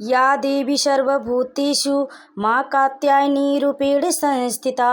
या देवी सर्वभूतेषु मां कात्यायनी रूपेण संस्थिता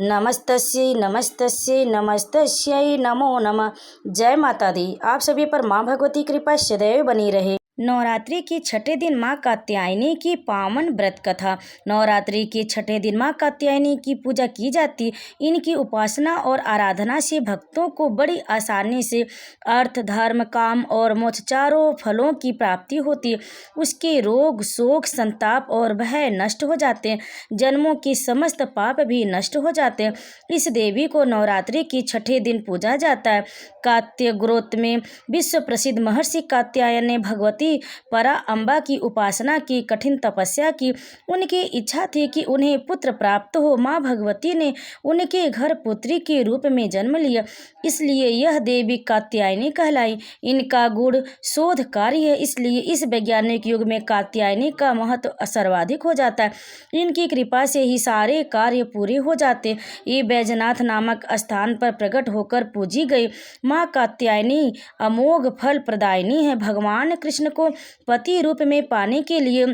नमस्तस्यै नमस्तस्यै नमस्तस्यै नमो नमः। जय माता दी। आप सभी पर मां भगवती कृपा सदैव बनी रहे। नवरात्रि के छठे दिन मां कात्यायनी की पावन व्रत कथा। नवरात्रि के छठे दिन मां कात्यायनी की पूजा की जाती। इनकी उपासना और आराधना से भक्तों को बड़ी आसानी से अर्थ धर्म काम और मोक्ष चारों फलों की प्राप्ति होती है। उसके रोग शोक संताप और भय नष्ट हो जाते हैं। जन्मों के समस्त पाप भी नष्ट हो जाते हैं। इस देवी को नवरात्रि के छठे दिन पूजा जाता है। कात्य गोत्र में विश्व प्रसिद्ध महर्षि कात्यायन ने भगवती परा अम्बा की उपासना की, कठिन तपस्या की। उनकी इच्छा थी कि उन्हें पुत्र प्राप्त हो। माँ भगवती ने उनके घर पुत्री के रूप में जन्म लिया, इसलिए यह देवी कात्यायनी कहलाई। इनका गुण शोधकारी है, इसलिए इस वैज्ञानिक युग में कात्यायनी का महत्व सर्वाधिक हो जाता है। इनकी कृपा से ही सारे कार्य पूरे हो जाते। ये बैजनाथ नामक स्थान पर प्रकट होकर पूजी गई माँ कात्यायनी अमोघ फल प्रदायिनी है। भगवान कृष्ण को पति रूप में पाने के लिए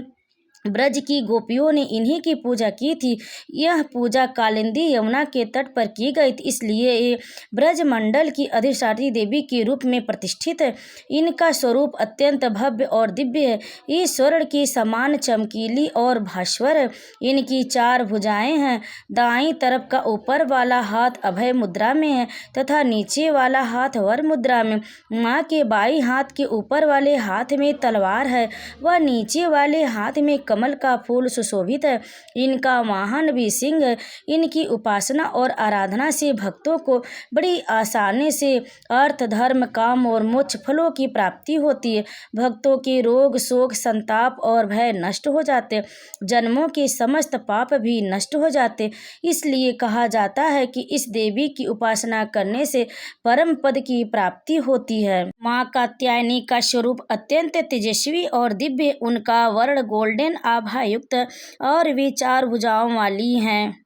ब्रज की गोपियों ने इन्हीं की पूजा की थी। यह पूजा कालिंदी यमुना के तट पर की गई थी, इसलिए ये ब्रज मंडल की अधिष्ठात्री देवी के रूप में प्रतिष्ठित है। इनका स्वरूप अत्यंत भव्य और दिव्य है। ये स्वर्ण के समान चमकीली और भास्वर है। इनकी 4 भुजाएं हैं। दाईं तरफ का ऊपर वाला हाथ अभय मुद्रा में है तथा नीचे वाला हाथ वर मुद्रा में। माँ के बाईं हाथ के ऊपर वाले हाथ में तलवार है व नीचे वाले हाथ में कमल का फूल सुशोभित है। इनका वाहन भी सिंह है। इनकी उपासना और आराधना से भक्तों को बड़ी आसानी से अर्थ धर्म काम और मोक्ष फलों की प्राप्ति होती है। भक्तों के रोग शोक संताप और भय नष्ट हो जाते। जन्मों के समस्त पाप भी नष्ट हो जाते। इसलिए कहा जाता है कि इस देवी की उपासना करने से परम पद की प्राप्ति होती है। माँ कात्यायनी का स्वरूप अत्यंत तेजस्वी और दिव्य। उनका वर्ण गोल्डन आभा युक्त और वे 4 भुजाओं वाली हैं।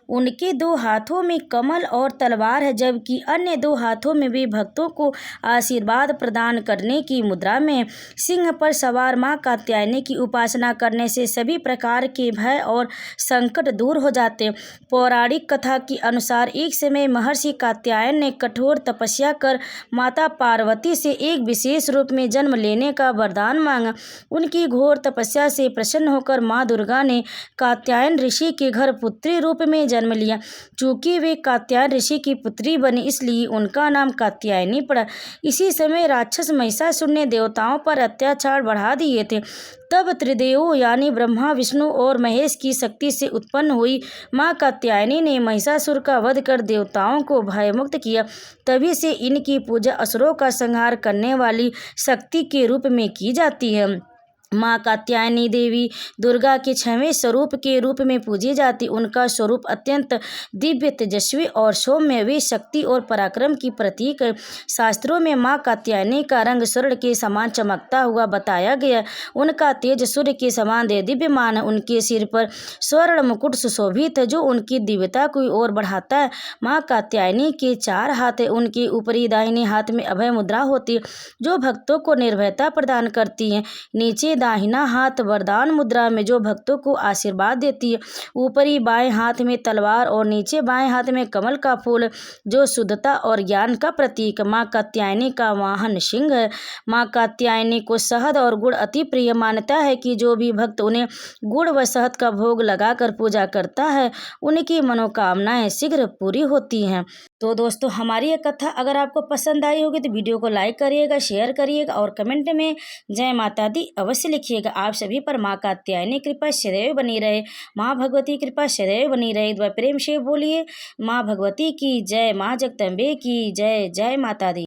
उनके 2 हाथों में कमल और तलवार है, जबकि अन्य 2 हाथों में वे भक्तों को आशीर्वाद प्रदान करने की मुद्रा में। सिंह पर सवार माँ कात्यायनी की उपासना करने से सभी प्रकार के भय और संकट दूर हो जाते। पौराणिक कथा के अनुसार एक समय महर्षि कात्यायन ने कठोर तपस्या कर माता पार्वती से एक विशेष रूप में जन्म लेने का वरदान मांगा। उनकी घोर तपस्या से प्रसन्न होकर माँ दुर्गा ने कात्यायन ऋषि के घर पुत्री रूप में जन्म लिया। चूंकि वे कात्यायन ऋषि की पुत्री बनी, इसलिए उनका नाम कात्यायनी पड़ा। इसी समय राक्षस महिषासुर ने देवताओं पर अत्याचार बढ़ा दिए थे। तब त्रिदेवों यानी ब्रह्मा विष्णु और महेश की शक्ति से उत्पन्न हुई माँ कात्यायनी ने महिषासुर का वध कर देवताओं को भयमुक्त किया। तभी से इनकी पूजा असुरों का संहार करने वाली शक्ति के रूप में की जाती है। माँ कात्यायनी देवी दुर्गा के 6वें स्वरूप के रूप में पूजी जाती। उनका स्वरूप अत्यंत दिव्य तेजस्वी और सौम्य वे शक्ति और पराक्रम की प्रतीक है। शास्त्रों में माँ कात्यायनी का रंग स्वर्ण के समान चमकता हुआ बताया गया। उनका तेज सूर्य के समान देदीप्यमान है। उनके सिर पर स्वर्ण मुकुट सुशोभित है, जो उनकी दिव्यता को और बढ़ाता है। माँ कात्यायनी के 4 हाथ है। उनके ऊपरी दाहिने हाथ में अभय मुद्रा होती है, जो भक्तों को निर्भयता प्रदान करती है। नीचे दाहिना हाथ वरदान मुद्रा में, जो भक्तों को आशीर्वाद देती है। ऊपरी बाएं हाथ में तलवार और नीचे बाएं हाथ में कमल का फूल, जो शुद्धता और ज्ञान का प्रतीक। माँ कात्यायनी का वाहन सिंह है। माँ कात्यायनी को शहद और गुड़ अति प्रिय। मान्यता है कि जो भी भक्त उन्हें गुड़ व शहद का भोग लगाकर पूजा करता है, उनकी मनोकामनाएं शीघ्र पूरी होती हैं। तो दोस्तों, हमारी ये कथा अगर आपको पसंद आई होगी तो वीडियो को लाइक करिएगा, शेयर करिएगा और कमेंट में जय माता दी अवश्य लिखिएगा। आप सभी पर माँ कात्यायनी कृपा सदैव बनी रहे, माँ भगवती कृपा सदैव बनी रहे। प्रेम से बोलिए माँ भगवती की जय, माँ जगदम्बे की जय। जय माता दी।